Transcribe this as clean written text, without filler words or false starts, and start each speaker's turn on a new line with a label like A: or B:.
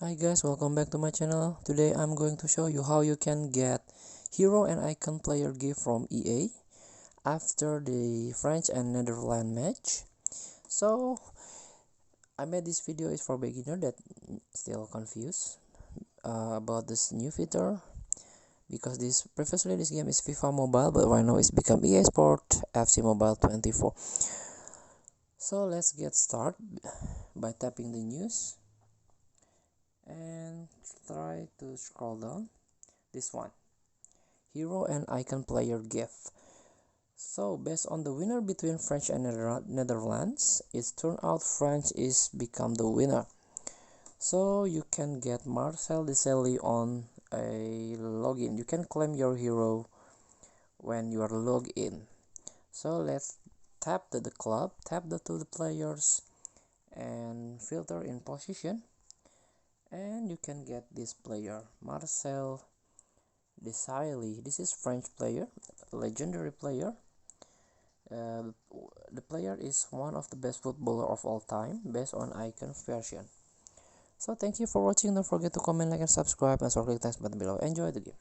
A: Hi guys, welcome back to my channel. Today I'm going to show you how you can get hero and icon player gift from EA after the French and Netherlands match. So I made this video is for beginner that still confused about this new feature, because previously this game is FIFA Mobile, but right now it's become EA Sport FC Mobile 24. So let's get started by tapping the news and try to scroll down. This one, hero and icon player gift. So based on the winner between French and Netherlands, it's turned out France is become the winner. So you can get Marcel Desailly on a login. You can claim your hero when you are logged in. So let's tap to the club, tap to the players, and filter in position, and you can get this player, Marcel Desailly. This is French player, legendary player. The player is one of the best footballer of all time based on icon version. So thank you for watching. Don't forget to comment, like, and subscribe, and click the button below. Enjoy the game.